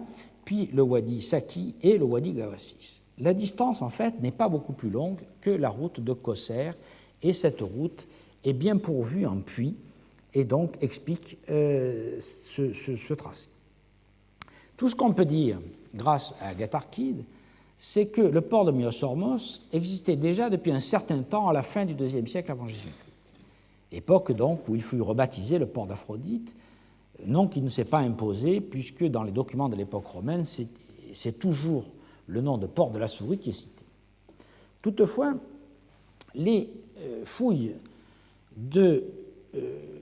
puis le Wadi Saki et le Wadi Gawassis. La distance, en fait, n'est pas beaucoup plus longue que la route de Kosser, et cette route est bien pourvue en puits, et donc explique ce tracé. Tout ce qu'on peut dire, grâce à Agatharchide, c'est que le port de Myosormos existait déjà depuis un certain temps à la fin du IIe siècle avant Jésus-Christ. Époque donc où il fut rebaptisé le port d'Aphrodite, nom qui ne s'est pas imposé puisque dans les documents de l'époque romaine, c'est toujours le nom de port de la Souris qui est cité. Toutefois, les fouilles de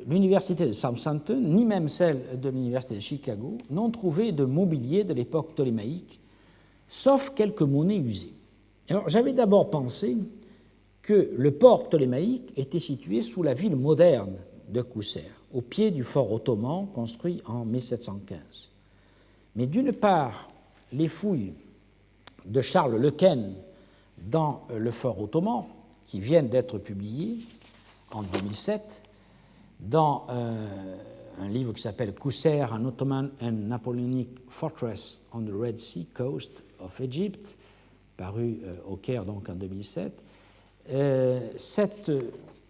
l'université de Southampton, ni même celles de l'université de Chicago, n'ont trouvé de mobilier de l'époque ptolémaïque, sauf quelques monnaies usées. Alors, j'avais d'abord pensé que le port ptolémaïque était situé sous la ville moderne de Qusair, au pied du fort ottoman construit en 1715. Mais d'une part, les fouilles de Charles Lequesne dans le fort ottoman, qui viennent d'être publiées en 2007, dans un livre qui s'appelle Qusair, an Ottoman and Napoleonic Fortress on the Red Sea Coast of Egypt, paru au Caire donc en 2007, cette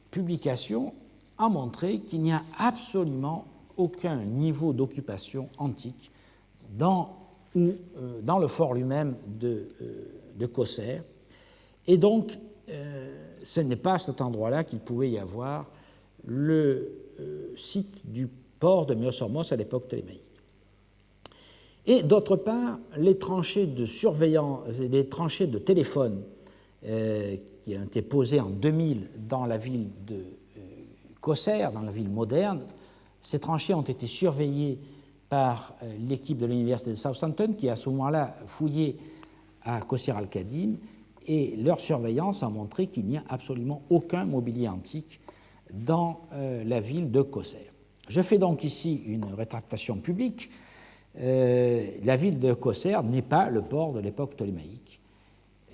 publication a montré qu'il n'y a absolument aucun niveau d'occupation antique dans le fort lui-même de Qusair. Et donc, ce n'est pas à cet endroit-là qu'il pouvait y avoir le site du port de Myos-Hormos à l'époque ptolémaïque. Et d'autre part, les tranchées de surveillance, les tranchées de téléphone qui ont été posées en 2000 dans la ville de Qusair, dans la ville moderne, ces tranchées ont été surveillées par l'équipe de l'université de Southampton qui à ce moment-là fouillé à Qusair al-Qadim, et leur surveillance a montré qu'il n'y a absolument aucun mobilier antique dans la ville de Qusair. Je fais donc ici une rétractation publique. La ville de Qusair n'est pas le port de l'époque ptolémaïque.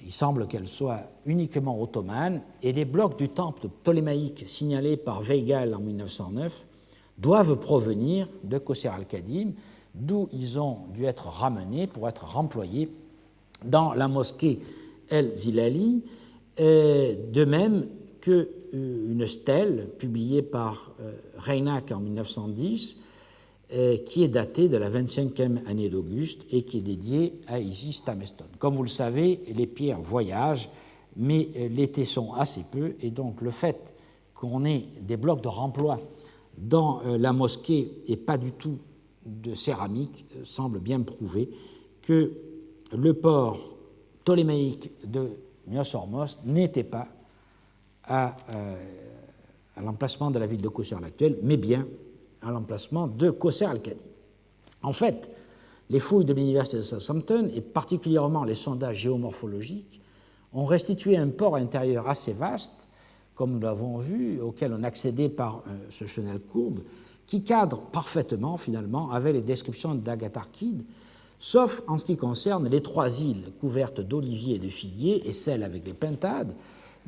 Il semble qu'elle soit uniquement ottomane, et les blocs du temple ptolémaïque signalés par Weigall en 1909 doivent provenir de Qusair al-Qadim, d'où ils ont dû être ramenés pour être remployés dans la mosquée El-Zilali, de même qu'une stèle publiée par Reinach en 1910, qui est datée de la 25e année d'Auguste et qui est dédiée à Isis Tameston. Comme vous le savez, les pierres voyagent, mais les tessons assez peu, et donc le fait qu'on ait des blocs de remploi dans la mosquée et pas du tout de céramique semble bien prouver que le port ptolémaïque de Myos-Hormos n'était pas à l'emplacement de la ville de Qusair actuelle, mais bien à l'emplacement de Qusair al-Qadim. En fait, les fouilles de l'université de Southampton, et particulièrement les sondages géomorphologiques, ont restitué un port intérieur assez vaste, comme nous l'avons vu, auquel on accédait par ce chenal courbe, qui cadre parfaitement, finalement, avec les descriptions d'Agatharchide, sauf en ce qui concerne les 3 îles couvertes d'oliviers et de figuiers et celles avec les pintades,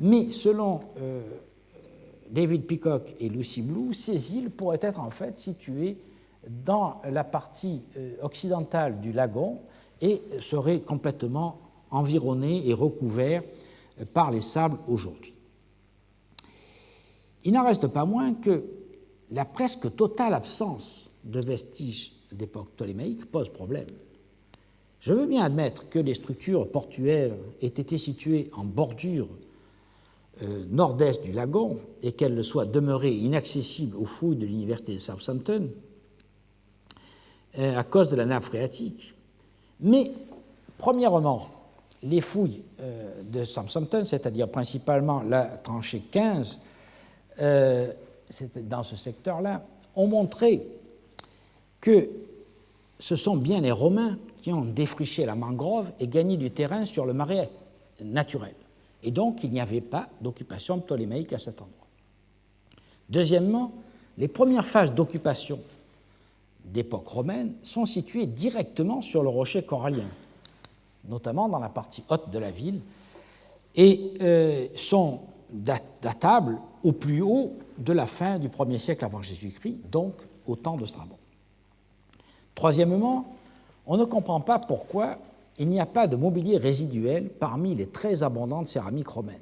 mais selon David Peacock et Lucy Blue, ces îles pourraient être en fait situées dans la partie occidentale du lagon et seraient complètement environnées et recouvertes par les sables aujourd'hui. Il n'en reste pas moins que la presque totale absence de vestiges d'époque ptolémaïque pose problème. Je veux bien admettre que les structures portuaires aient été situées en bordure nord-est du lagon et qu'elles soient demeurées inaccessibles aux fouilles de l'université de Southampton à cause de la nappe phréatique. Mais, premièrement, les fouilles de Southampton, c'est-à-dire principalement la tranchée 15, c'était dans ce secteur-là, ont montré que ce sont bien les Romains qui ont défriché la mangrove et gagné du terrain sur le marais naturel. Et donc, il n'y avait pas d'occupation ptolémaïque à cet endroit. Deuxièmement, les premières phases d'occupation d'époque romaine sont situées directement sur le rocher corallien, notamment dans la partie haute de la ville, et sont datables au plus haut de la fin du 1er siècle avant Jésus-Christ, donc au temps de Strabon. Troisièmement, on ne comprend pas pourquoi il n'y a pas de mobilier résiduel parmi les très abondantes céramiques romaines,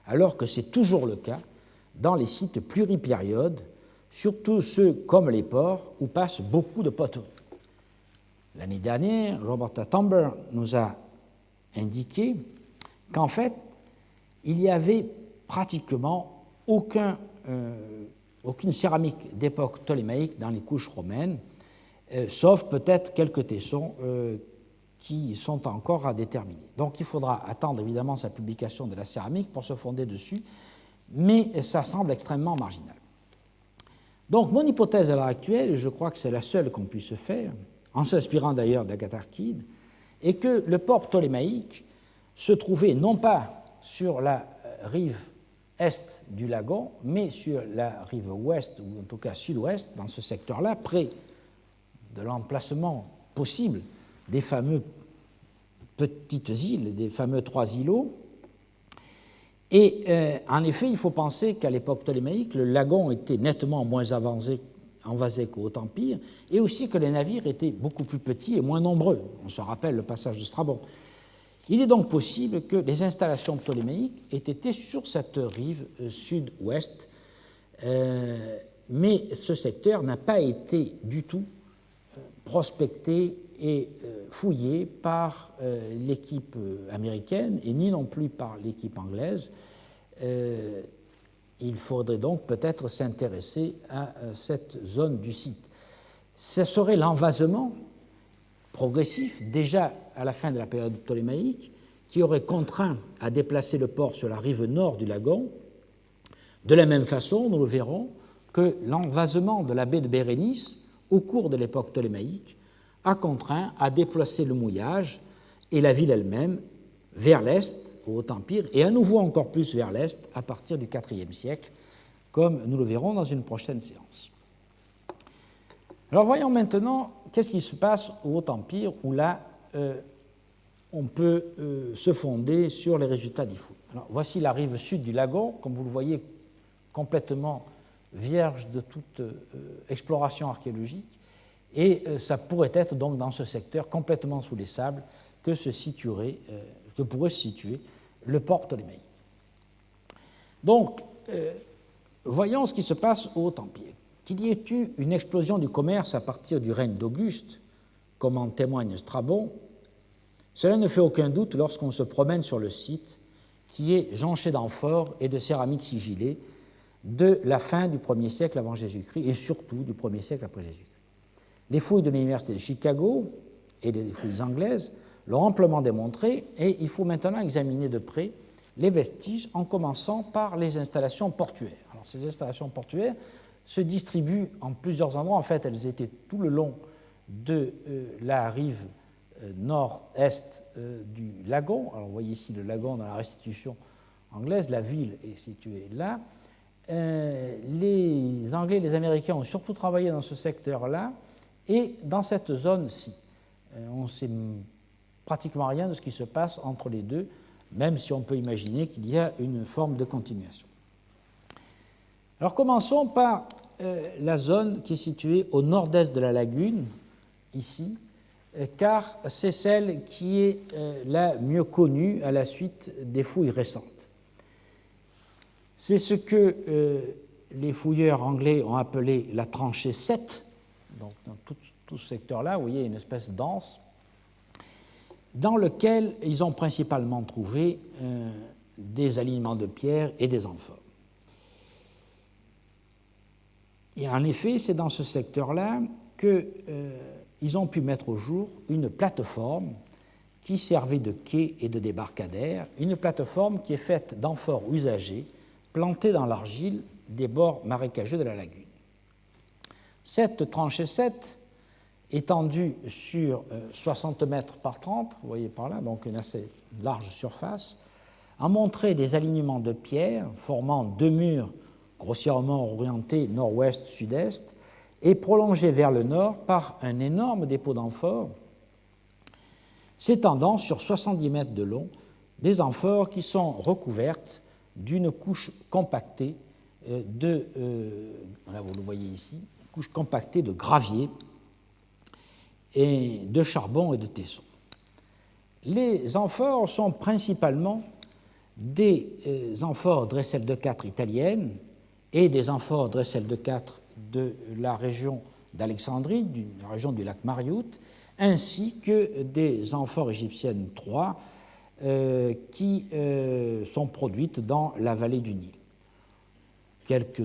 alors que c'est toujours le cas dans les sites pluripériodes, surtout ceux comme les ports où passe beaucoup de poteries. L'année dernière, Roberta Tomber nous a indiqué qu'en fait, il n'y avait pratiquement aucune céramique d'époque ptolémaïque dans les couches romaines, sauf peut-être quelques tessons qui sont encore à déterminer. Donc il faudra attendre évidemment sa publication de la céramique pour se fonder dessus, mais ça semble extrêmement marginal. Donc mon hypothèse à l'heure actuelle, et je crois que c'est la seule qu'on puisse faire, en s'inspirant d'ailleurs d'Agatharchide, est que le port ptolémaïque se trouvait non pas sur la rive est du lagon, mais sur la rive ouest, ou en tout cas sud-ouest, dans ce secteur-là, près de l'emplacement possible des fameux petites îles, des fameux 3 îlots. Et en effet, il faut penser qu'à l'époque ptolémaïque, le lagon était nettement moins envasé qu'au Haut Empire, et aussi que les navires étaient beaucoup plus petits et moins nombreux. On se rappelle le passage de Strabon. Il est donc possible que les installations ptolémaïques aient été sur cette rive sud-ouest, mais ce secteur n'a pas été du tout prospecté et fouillé par l'équipe américaine et ni non plus par l'équipe anglaise. Il faudrait donc peut-être s'intéresser à cette zone du site. Ce serait l'envasement progressif, déjà à la fin de la période ptolémaïque, qui aurait contraint à déplacer le port sur la rive nord du lagon, de la même façon, nous le verrons, que l'envasement de la baie de Bérénice, au cours de l'époque ptolémaïque, a contraint à déplacer le mouillage et la ville elle-même vers l'est, au Haut-Empire, et à nouveau encore plus vers l'est à partir du IVe siècle, comme nous le verrons dans une prochaine séance. Alors voyons maintenant qu'est-ce qui se passe au Haut-Empire, où là, on peut se fonder sur les résultats des fouilles. Alors, voici la rive sud du lagon, comme vous le voyez, complètement vierge de toute exploration archéologique, et ça pourrait être donc dans ce secteur complètement sous les sables que pourrait se situer le port ptolémaïque. Donc, voyons ce qui se passe au Haut-Empire. Qu'il y ait eu une explosion du commerce à partir du règne d'Auguste, comme en témoigne Strabon, cela ne fait aucun doute lorsqu'on se promène sur le site, qui est jonché d'amphores et de céramiques sigillées de la fin du 1er siècle avant Jésus-Christ et surtout du 1er siècle après Jésus-Christ. Les fouilles de l'Université de Chicago et les fouilles anglaises l'ont amplement démontré, et il faut maintenant examiner de près les vestiges en commençant par les installations portuaires. Alors, ces installations portuaires se distribuent en plusieurs endroits. En fait, elles étaient tout le long de la rive nord-est du lagon. Alors, vous voyez ici le lagon dans la restitution anglaise, la ville est située là. Les Anglais et les Américains ont surtout travaillé dans ce secteur-là et dans cette zone-ci. On ne sait pratiquement rien de ce qui se passe entre les deux, même si on peut imaginer qu'il y a une forme de continuation. Alors commençons par la zone qui est située au nord-est de la lagune, ici, car c'est celle qui est la mieux connue à la suite des fouilles récentes. C'est ce que les fouilleurs anglais ont appelé la tranchée 7, donc dans tout ce secteur-là, vous voyez une espèce d'anse, dans lequel ils ont principalement trouvé des alignements de pierres et des amphores. Et en effet, c'est dans ce secteur-là qu'ils ont pu mettre au jour une plateforme qui servait de quai et de débarcadère, une plateforme qui est faite d'amphores usagées plantées dans l'argile des bords marécageux de la lagune. Cette tranchée 7, étendue sur 60 mètres par 30, vous voyez par là, donc une assez large surface, a montré des alignements de pierres formant 2 murs grossièrement orientés nord-ouest-sud-est et prolongés vers le nord par un énorme dépôt d'amphores s'étendant sur 70 mètres de long, des amphores qui sont recouvertes d'une couche compactée là vous le voyez ici, une couche compactée de gravier et de charbon et de tesson. Les amphores sont principalement des amphores Dressel de 4 italiennes et des amphores Dressel de 4 de la région d'Alexandrie, de la région du lac Marioute, ainsi que des amphores égyptiennes 3 qui sont produites dans la vallée du Nil. Quelques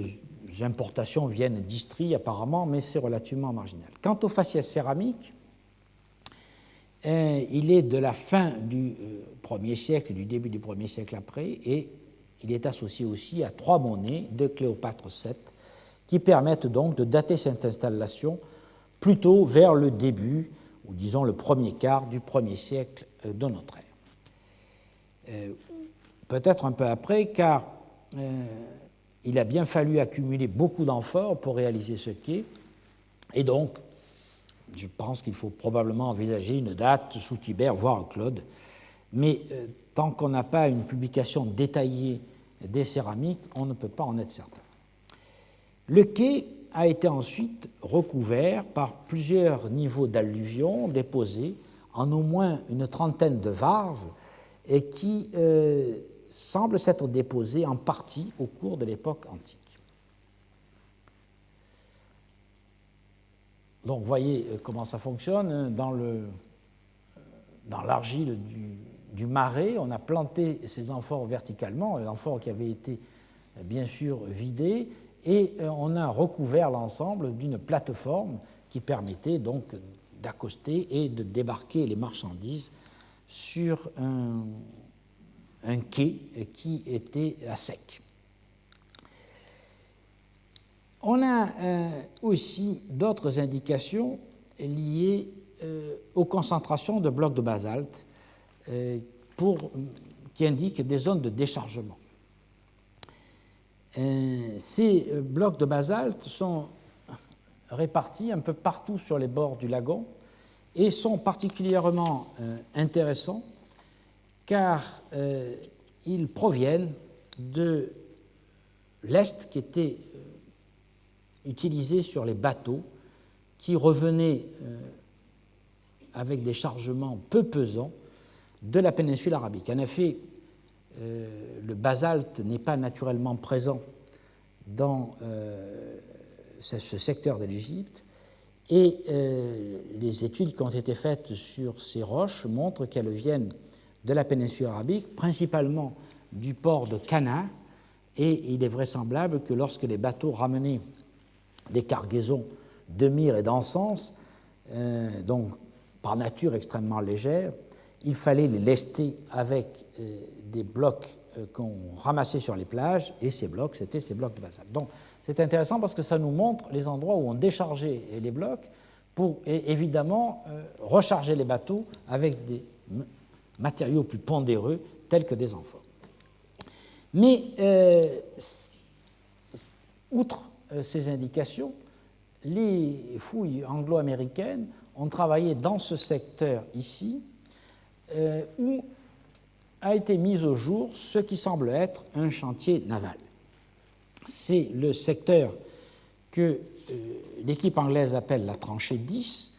importations viennent d'Istrie apparemment, mais c'est relativement marginal. Quant aux faciès céramiques, Il est de la fin du 1er siècle, du début du 1er siècle après, et il est associé aussi à 3 monnaies de Cléopâtre VII qui permettent donc de dater cette installation plutôt vers le début, ou disons le premier quart du 1er siècle de notre ère. Peut-être un peu après, car il a bien fallu accumuler beaucoup d'amphores pour réaliser ce quai, et donc je pense qu'il faut probablement envisager une date sous Tibère, voire Claude, mais tant qu'on n'a pas une publication détaillée des céramiques, on ne peut pas en être certain. Le quai a été ensuite recouvert par plusieurs niveaux d'alluvions déposés en au moins une trentaine de varves et qui semblent s'être déposés en partie au cours de l'époque antique. Donc, vous voyez comment ça fonctionne. Dans l'argile du marais, on a planté ces amphores verticalement, l'amphore qui avait été bien sûr vidé, et on a recouvert l'ensemble d'une plateforme qui permettait donc d'accoster et de débarquer les marchandises sur un quai qui était à sec. On a aussi d'autres indications liées aux concentrations de blocs de basalte qui indiquent des zones de déchargement. Ces blocs de basalte sont répartis un peu partout sur les bords du lagon et sont particulièrement intéressants car ils proviennent de l'Est qui était utilisé sur les bateaux qui revenaient avec des chargements peu pesants de la péninsule arabique. En effet, le basalte n'est pas naturellement présent dans ce secteur de l'Égypte et les études qui ont été faites sur ces roches montrent qu'elles viennent de la péninsule arabique, principalement du port de Cana, et il est vraisemblable que lorsque les bateaux ramenaient des cargaisons de myrrhe et d'encens, donc par nature extrêmement légères, il fallait les lester avec des blocs qu'on ramassait sur les plages, et ces blocs, c'était ces blocs de basalte. Donc c'est intéressant parce que ça nous montre les endroits où on déchargeait les blocs pour évidemment recharger les bateaux avec des matériaux plus pondéreux tels que des amphores. Mais outre ces indications, les fouilles anglo-américaines ont travaillé dans ce secteur ici, où a été mis au jour ce qui semble être un chantier naval. C'est le secteur que l'équipe anglaise appelle la tranchée 10,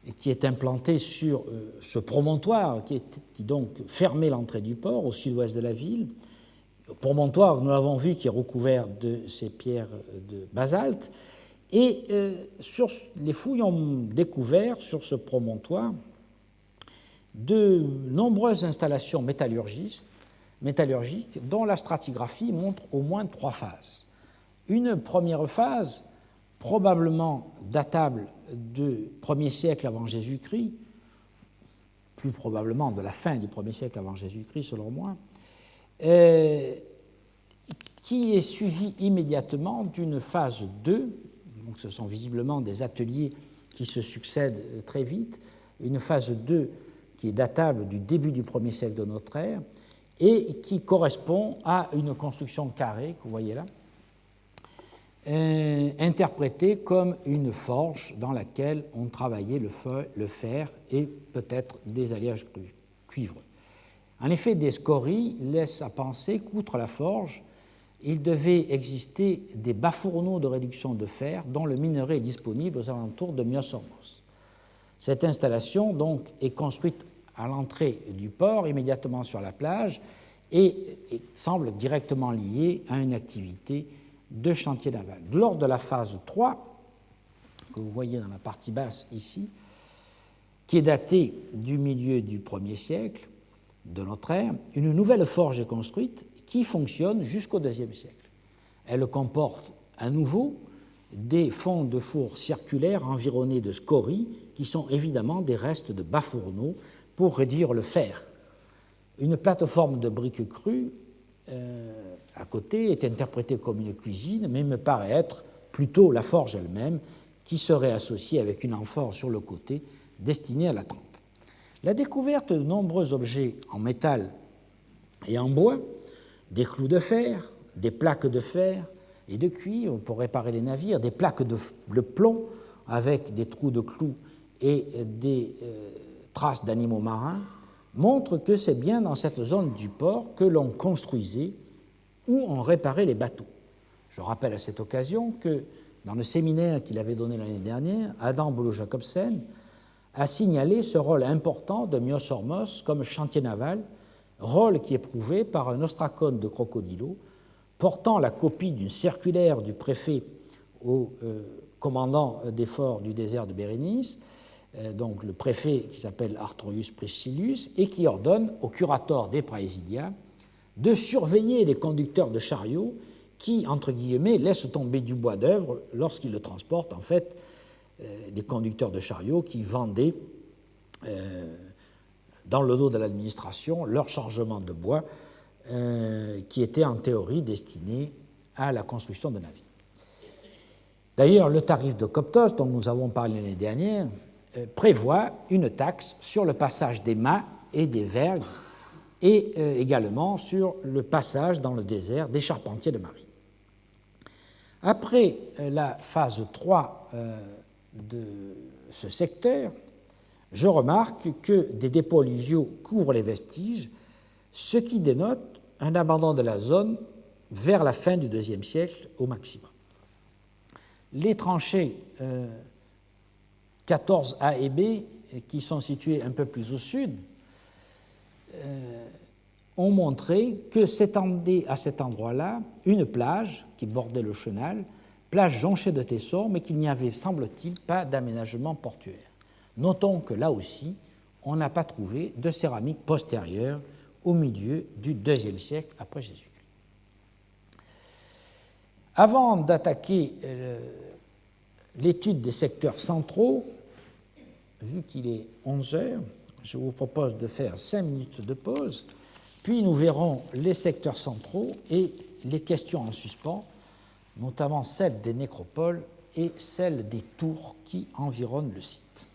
et qui est implanté sur ce promontoire qui donc fermait l'entrée du port au sud-ouest de la ville. Le promontoire, nous l'avons vu, qui est recouvert de ces pierres de basalte. Et les fouilles ont découvert sur ce promontoire de nombreuses installations métallurgiques dont la stratigraphie montre au moins 3 phases. Une première phase, probablement datable du 1er siècle avant Jésus-Christ, plus probablement de la fin du 1er siècle avant Jésus-Christ selon moi, qui est suivie immédiatement d'une phase 2, donc ce sont visiblement des ateliers qui se succèdent très vite, une phase 2 qui est datable du début du 1er siècle de notre ère et qui correspond à une construction carrée que vous voyez là, interprétée comme une forge dans laquelle on travaillait le fer et peut-être des alliages cuivreux. En effet, des scories laissent à penser qu'outre la forge, il devait exister des bas-fourneaux de réduction de fer dont le minerai est disponible aux alentours de Myosormos. Cette installation donc est construite à l'entrée du port, immédiatement sur la plage, et semble directement liée à une activité de chantier naval. Lors de la phase 3, que vous voyez dans la partie basse ici, qui est datée du milieu du 1er siècle de notre ère, une nouvelle forge est construite qui fonctionne jusqu'au IIe siècle. Elle comporte à nouveau des fonds de fours circulaires environnés de scories, qui sont évidemment des restes de bas-fourneaux pour réduire le fer. Une plateforme de briques crues à côté est interprétée comme une cuisine, mais me paraît être plutôt la forge elle-même, qui serait associée avec une amphore sur le côté destinée à la trempe. La découverte de nombreux objets en métal et en bois, des clous de fer, des plaques de fer et de cuivre pour réparer les navires, des plaques de plomb avec des trous de clous et des traces d'animaux marins, montrent que c'est bien dans cette zone du port que l'on construisait ou on réparait les bateaux. Je rappelle à cette occasion que dans le séminaire qu'il avait donné l'année dernière, Adam Boulou-Jacobsen a signalé ce rôle important de Myos Hormos comme chantier naval, rôle qui est prouvé par un ostracone de Crocodilo portant la copie d'une circulaire du préfet au commandant des forts du désert de Bérénice, donc le préfet qui s'appelle Artorius Priscillus, et qui ordonne au curator des Praesidia de surveiller les conducteurs de chariots qui, entre guillemets, laissent tomber du bois d'œuvre lorsqu'ils le transportent, en fait, les conducteurs de chariots qui vendaient dans le dos de l'administration leur chargement de bois qui était en théorie destiné à la construction de navires. D'ailleurs, le tarif de Coptos, dont nous avons parlé l'année dernière, prévoit une taxe sur le passage des mâts et des vergues et également sur le passage dans le désert des charpentiers de marine. Après la phase 3 de ce secteur, je remarque que des dépôts alluviaux couvrent les vestiges, ce qui dénote un abandon de la zone vers la fin du IIe siècle au maximum. Les tranchées 14A et B, qui sont situées un peu plus au sud, ont montré que s'étendait à cet endroit-là une plage qui bordait le chenal, plage jonchée de tessons, mais qu'il n'y avait, semble-t-il, pas d'aménagement portuaire. Notons que là aussi, on n'a pas trouvé de céramique postérieure au milieu du IIe siècle après Jésus-Christ. Avant d'attaquer l'étude des secteurs centraux, vu qu'il est 11 heures, je vous propose de faire 5 minutes de pause, puis nous verrons les secteurs centraux et les questions en suspens, notamment celles des nécropoles et celles des tours qui environnent le site.